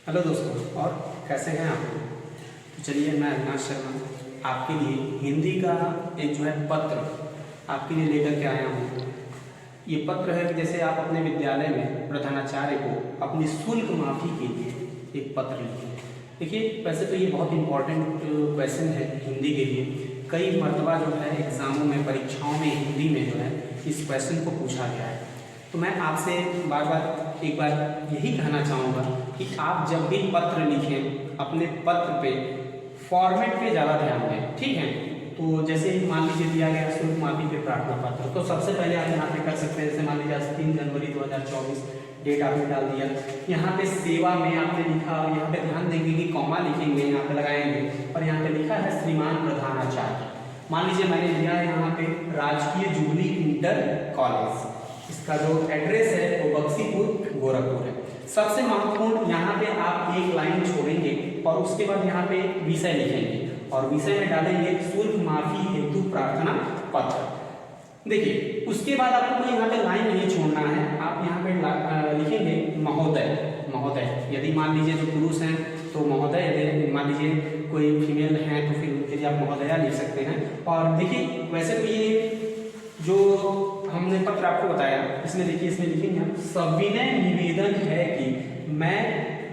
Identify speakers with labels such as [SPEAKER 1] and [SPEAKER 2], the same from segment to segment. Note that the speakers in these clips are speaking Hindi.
[SPEAKER 1] हेलो दोस्तों, और कैसे हैं आप लोग। तो चलिए, मैं अविनाश शर्मा आपके लिए हिंदी का एक जो है पत्र आपके लिए लेकर के आया हूँ। ये पत्र है कि जैसे आप अपने विद्यालय में प्रधानाचार्य को अपनी शुल्क माफ़ी के लिए एक पत्र लिखें। देखिए, वैसे तो ये बहुत इम्पोर्टेंट क्वेश्चन है हिंदी के लिए। कई मरतबा जो है एग्ज़ामों में, परीक्षाओं में हिंदी में जो है इस क्वेश्चन को पूछा गया है। तो मैं आपसे एक बार यही कहना चाहूँगा कि आप जब भी पत्र लिखें, अपने पत्र पे फॉर्मेट पे ज़्यादा ध्यान दें, ठीक है। तो जैसे मान लीजिए दिया गया शुल्क माफी पे प्रार्थना पत्र, तो सबसे पहले आप यहाँ पे कर सकते हैं। जैसे मान लीजिए 3 जनवरी 2024 डेट आपने डाल दिया। यहाँ पे सेवा में आपने लिखा, और यहाँ पे ध्यान देंगे कि कॉमा लिखेंगे, यहाँ पे लगाएंगे, और यहाँ पे लिखा है श्रीमान प्रधानाचार्य। मान लीजिए मैंने लिया यहाँ पे राजकीय जुबली इंटर कॉलेज, इसका जो एड्रेस है वो बक्सीपुर गोरखपुर है। सबसे महत्वपूर्ण, यहाँ पे आप एक लाइन छोड़ेंगे और उसके बाद यहाँ पे विषय लिखेंगे, और विषय में डालेंगे शुल्क माफी हेतु प्रार्थना पत्र। देखिए, उसके बाद आपको यहाँ पे लाइन नहीं छोड़ना है, आप यहाँ पे लिखेंगे महोदय। महोदय, यदि मान लीजिए जो पुरुष हैं तो महोदय, यदि मान लीजिए कोई फीमेल है तो फिर उनके लिए आप महोदया लिख सकते हैं। और देखिए, वैसे तो ये जो हमने पत्र आपको बताया, इसमें देखिए, इसमें लिखेंगे हम सविनय निवेदन है कि मैं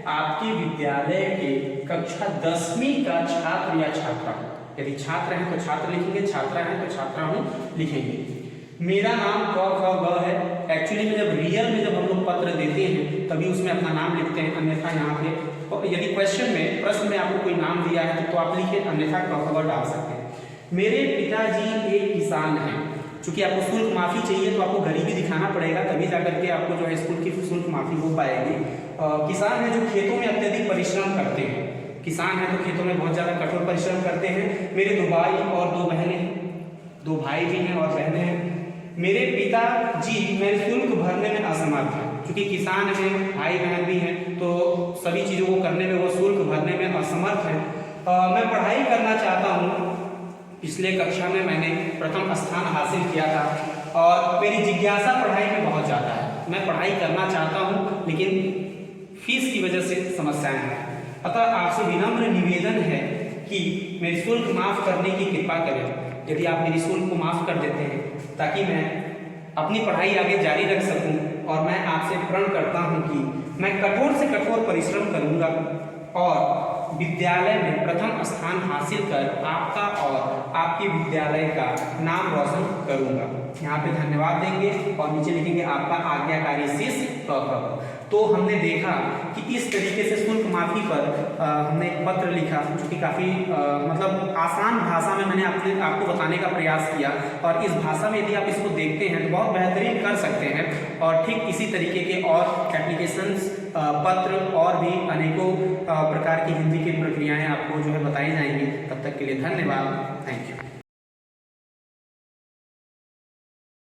[SPEAKER 1] आपके विद्यालय के कक्षा 10वीं का छात्र या छात्रा हूँ। यदि छात्र हैं तो छात्र लिखेंगे, छात्रा हैं तो छात्रा हूँ लिखेंगे। मेरा नाम क ख ग है। एक्चुअली में जब रियल में जब हम लोग पत्र देते हैं तभी उसमें अपना नाम लिखते हैं, अन्यथा यहाँ पे यदि क्वेश्चन में, प्रश्न में आपको कोई नाम दिया है तो आप लिखिए, अन्यथा क ख ग डाल सकते हैं। मेरे पिताजी एक किसान हैं। चूंकि आपको शुल्क माफी चाहिए तो आपको गरीबी दिखाना पड़ेगा, तभी जाकर के आपको जो है स्कूल की शुल्क माफी हो पाएगी। किसान है जो खेतों में अत्यधिक परिश्रम करते हैं। किसान है तो खेतों में बहुत ज्यादा कठोर परिश्रम करते हैं। मेरे 2 भाई और 2 बहनें, 2 भाई भी हैं और बहनें हैं। मेरे पिताजी मैं शुल्क भरने में असमर्थ है। चूंकि किसान है, भाई बहन भी हैं, तो सभी चीजों को करने में वो शुल्क भरने में असमर्थ है। मैं पढ़ाई करना चाहता हूँ। पिछले कक्षा में मैंने प्रथम स्थान हासिल किया था और मेरी जिज्ञासा पढ़ाई में बहुत ज़्यादा है। मैं पढ़ाई करना चाहता हूँ लेकिन फीस की वजह से समस्याएं हैं। अतः आपसे विनम्र निवेदन है कि मेरी शुल्क माफ़ करने की कृपा करें। यदि आप मेरी शुल्क को माफ़ कर देते हैं ताकि मैं अपनी पढ़ाई आगे जारी रख सकूँ, और मैं आपसे प्रण करता हूँ कि मैं कठोर से कठोर परिश्रम करूँगा और विद्यालय में प्रथम स्थान हासिल कर आपका और आपके विद्यालय का नाम रोशन करूंगा। यहाँ पे धन्यवाद देंगे और नीचे लिखेंगे आपका आज्ञाकारी शिष्य क। तो हमने देखा कि इस तरीके से शुल्क माफी पर हमने एक पत्र लिखा, जो कि काफ़ी मतलब आसान भाषा में मैंने आपको बताने का प्रयास किया, और इस भाषा में यदि आप इसको देखते हैं तो बहुत बेहतरीन कर सकते हैं। और ठीक इसी तरीके के और एप्लीकेशंस, पत्र और भी अनेकों प्रकार की हिंदी की प्रक्रियाएं आपको जो है बताई जाएंगी। तब तक के लिए धन्यवाद, थैंक यू।